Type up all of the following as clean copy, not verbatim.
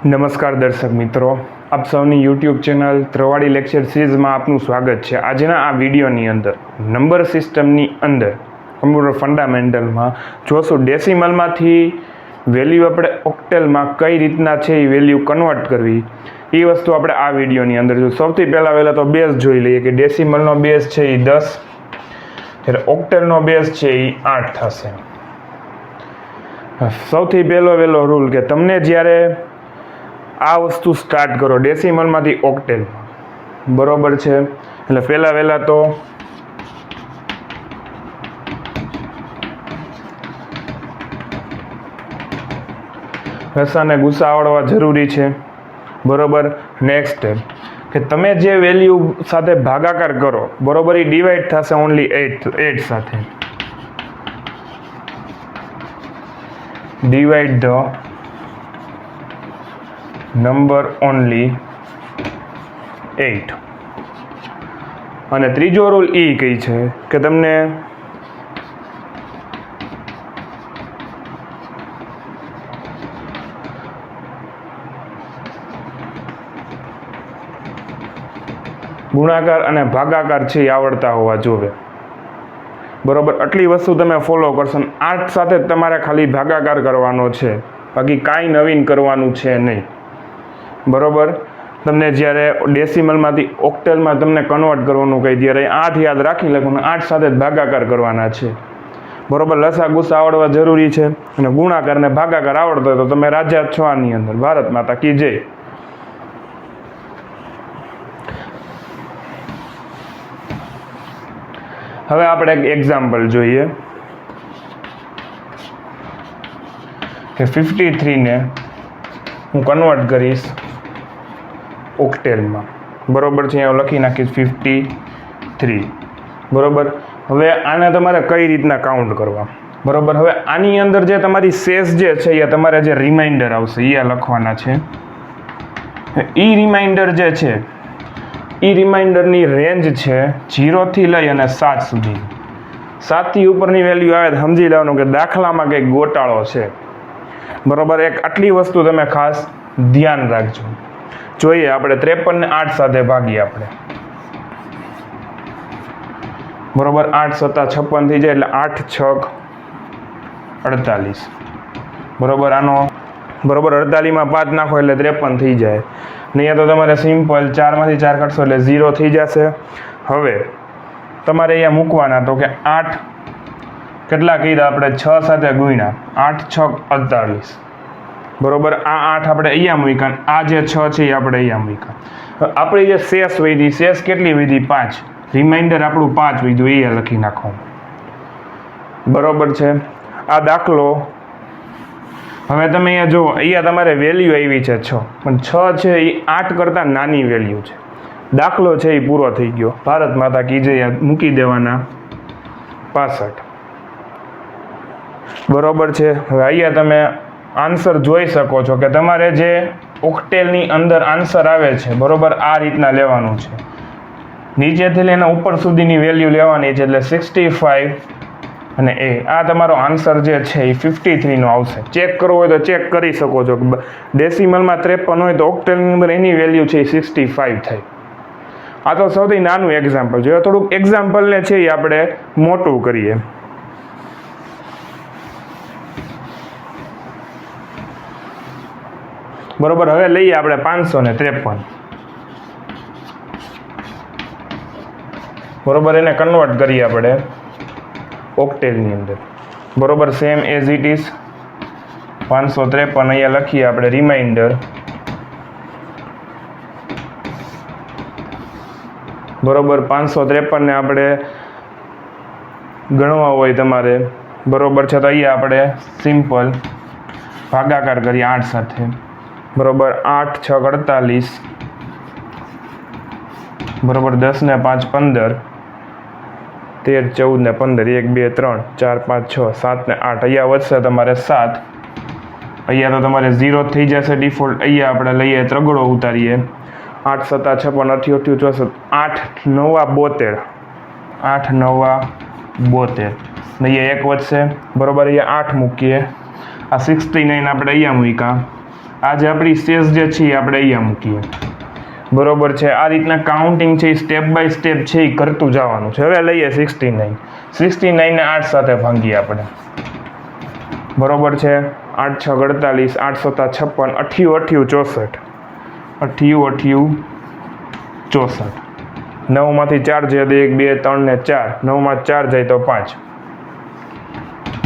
નમસ્કાર દર્શક મિત્રો, આપ સૌની યુટ્યુબ ચેનલ travadi લેક્ચર સિરીઝમાં આપનું સ્વાગત છે। આજના આ વિડીયોની અંદર નંબર સિસ્ટમની અંદર કમ્પ્યુટર ફંડામેન્ટલમાં જોશું ડેસિમલમાંથી વેલ્યુ આપણે ઓક્ટેલમાં કઈ રીતના છે એ વેલ્યુ કન્વર્ટ કરવી, એ વસ્તુ આપણે આ વિડીયોની અંદર જોઈશું। સૌથી પહેલાં તો બેઝ જોઈ લઈએ કે ડેસિમલનો બેઝ છે એ 10, જ્યારે ઓક્ટેલનો બેઝ છે એ 8 થશે। સૌથી પહેલો રૂલ કે તમને જ્યારે આ વસ્તુ સ્ટાર્ટ કરો ડેસિમલમાંથી ઓક્ટેલ, બરોબર છે, એટલે પહેલાં તો લસાને ગુસા આવડવા જરૂરી છે, બરોબર। નેક્સ્ટ સ્ટેપ કે તમે જે વેલ્યુ સાથે ભાગાકાર કરો, બરોબર, એ ડિવાઈડ થશે ઓનલી 8 સાથે। Divide the number only 8। અને ત્રીજો રૂલ એ કઈ છે કે તમને ગુણાકાર અને ભાગાકાર છે એ આવડતા હોવા જોઈએ, બરોબર। આટલી વસ્તુ તમે ફોલો કરશો। 8 સાથે તમારે ખાલી ભાગાકાર કરવાનો છે, બાકી કાંઈ નવીન કરવાનું છે નહીં, બરોબર। તમને જ્યારે ડેસિમલમાંથી ઓક્ટેલમાં તમને કન્વર્ટ કરવાનું કહી ત્યારે 8 યાદ રાખી લેવાનું, 8 સાથે જ ભાગાકાર કરવાના છે, બરોબર। લસા ગુસા આવડવા જરૂરી છે અને ગુણાકાર ને ભાગાકાર આવડતો હોય તો તમે રાજા છો આની અંદર। ભારત માતા કી જય। હવે આપણે એક એક્ઝામ્પલ જોઈએ કે 53 ને હું કન્વર્ટ કરીશ ઓક્ટેલમાં, બરોબર છે। અહીંયા લખી નાખીશ 53, બરોબર। હવે આને તમારે કઈ રીતના કાઉન્ટ કરવા, બરોબર। હવે આની અંદર જે તમારી શેષ જે છે એ તમારે જે રિમાઇન્ડર આવશે એ લખવાના છે। એ રિમાઇન્ડર જે છે એ રિમાઇન્ડરની રેન્જ છે 0 થી લઈ અને 7 સુધી। 7 થી ઉપરની વેલ્યુ આવે તો સમજી લેવાનું કે દાખલામાં કંઈક ગોટાળો છે, બરોબર। એક આટલી વસ્તુ તમે ખાસ ધ્યાન રાખજો। જોઈએ આપણે 53 ને 8 સાથે ભાગીએ આપણે, બરોબર। 8 સત્તા 56 થઈ જાય એટલે 8 6 48, બરોબર। આનો બરોબર 48 માં 5 નાખો એટલે 53 થઈ જાય। અહીંયા તો તમારે સિમ્પલ 4 માંથી 4 કાઢશો એટલે 0 થઈ જશે। હવે તમારે અહીંયા મૂકવાના તો કે 8 કેટલા કર્યા આપણે 6 સાથે ગુણ્યા 8 6 48, બરોબર। આ 8 આપણે અહીંયા મૂક્યા, આ જે 6 છે એ આપણે અહીંયા મૂક્યા। આપણી જે શેષ વધી, શેષ કેટલી વધી 5, રિમાઇન્ડર આપણું 5 વધ્યું એ લખી નાખો, બરોબર છે। આ દાખલો હવે તમે અહીંયા જુઓ, અહીંયા તમારે વેલ્યુ આવી છે 6, પણ 6 છે એ 8 કરતાં નાની વેલ્યુ છે। દાખલો છે એ પૂરો થઈ ગયો। ભારત માતા કી જય। મૂકી દેવાના 65, બરોબર છે। હવે અહીંયા તમે આન્સર જોઈ શકો છો કે તમારે જે ઓક્ટેલની અંદર આન્સર આવે છે, બરોબર, આ રીતના લેવાનું છે। નીચેથી લઈને ઉપર સુધીની વેલ્યુ લેવાની છે, એટલે 65 અને આ તમારો આન્સર જે છે એ 53 નો આવશે। ચેક કરવો હોય તો ચેક કરી શકો છો કે ડેસિમલમાં 53 હોય તો ઓક્ટેલની અંદર એની વેલ્યુ છે એ 65 થાય। આ તો સૌથી નાનું એક્ઝામ્પલ છે। થોડુંક એક્ઝામ્પલને છે એ આપણે મોટું કરીએ, બરોબર। હવે લઈએ આપણે 553, બરોબર। એને કન્વર્ટ કરીએ આપણે ઓક્ટેલની અંદર, બરોબર। સેમ એઝ ઇટ ઇઝ 553 અહીંયા લખીએ આપણે રિમાઇન્ડર, બરોબર। 553 ને આપણે ગણવા હોય તમારે, બરોબર છે, તો અહીંયા આપણે સિમ્પલ ભાગાકાર કરીએ 8 સાથે, બરોબર। 8 6 48, બરોબર। 10 ને 5 15, 13 14 ને 15, 1 2 3 4 5 6 7 ને 8, અહીંયા વધશે તમારે 7। અહીંયા તો તમારે 0 થઈ જશે ડિફોલ્ટ। અહીંયા આપણે લઈએ ત્રગડો ઉતારીએ, 8 7 56 88 64, 8 9 72, 8 9 72, અહીંયા 1 વધશે, બરોબર। અહીંયા 8 મૂકીએ, આ 69 આપણે અહીંયા મૂક્યા, આજે આપણી શેષ જે છે એ આપણે અહીંયા મૂકીએ. બરોબર છે. આ રીતના કાઉન્ટિંગ છે એ સ્ટેપ બાય સ્ટેપ છે એ કરતું જવાનું છે. હવે લઈએ 69. 69 ને 8 સાથે ભાંગીએ આપણે. બરોબર છે. 8 6 48, 8 7 56, 88 64. 64. 9 માંથી 4 જાય તો 1 2 3 ને 4. 9 માં 4 જાય તો 5.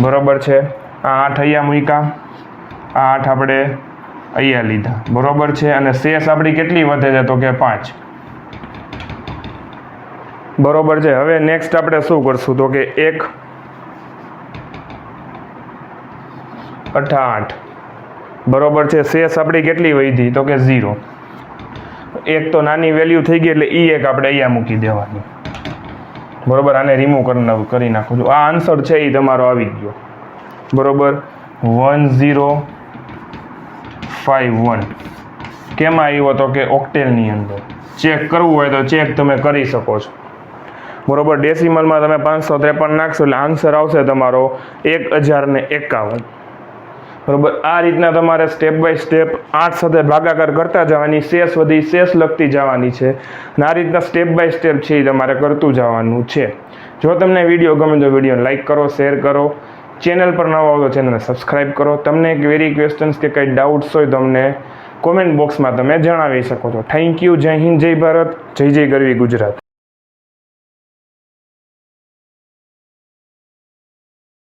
બરોબર છે. આ 8 અહીંયા મૂક્યા, આ 8 આપણે અહીંયા લીધા. બરોબર છે. અને શેષ આપણી કેટલી વધે છે તો કે 5. બરોબર છે. હવે નેક્સ્ટ આપણે શું કરશું તો કે 1 8. બરોબર છે. શેષ આપણી કેટલી વધી તો કે 0. એક તો નાની વેલ્યુ થઈ ગઈ એટલે એક આપણે અહીંયા મૂકી દેવાની. બરોબર. આને રિમૂવ કરી નાખું છું. આ આન્સર છે એ તમારો આવી ગયો. બરોબર. 1051 કેમાં આવ્યો તો કે ઓક્ટેલની અંદર. ચેક કરવું હોય તો ચેક તમે કરી શકો છો. બરોબર. ડેસિમલમાં તમે 553 નાખશો એટલે આન્સર આવશે તમારો 1051. બરોબર. આ રીતના તમારે સ્ટેપ બાય સ્ટેપ 8 સાથે ભાગાકાર કરતા જવાની, શેષ વધી શેષ લખતી જવાની છે. અને આ રીતના સ્ટેપ બાય સ્ટેપ છે એ તમારે કરતું જવાનું છે. જો તમને વિડીયો ગમે તો વિડીયો લાઇક કરો, શેર કરો. ચેનલ પર નવા આવો તો ચેનલને સબસ્ક્રાઈબ કરો. તમને ક્વેરી ક્વેશ્ચન્સ કે કંઈ ડાઉટ્સ હોય તો અમને કોમેન્ટ બોક્સમાં તમે જણાવી શકો છો. Thank you. જય હિન્દ, જય ભારત, જય જય ગરવી ગુજરાત.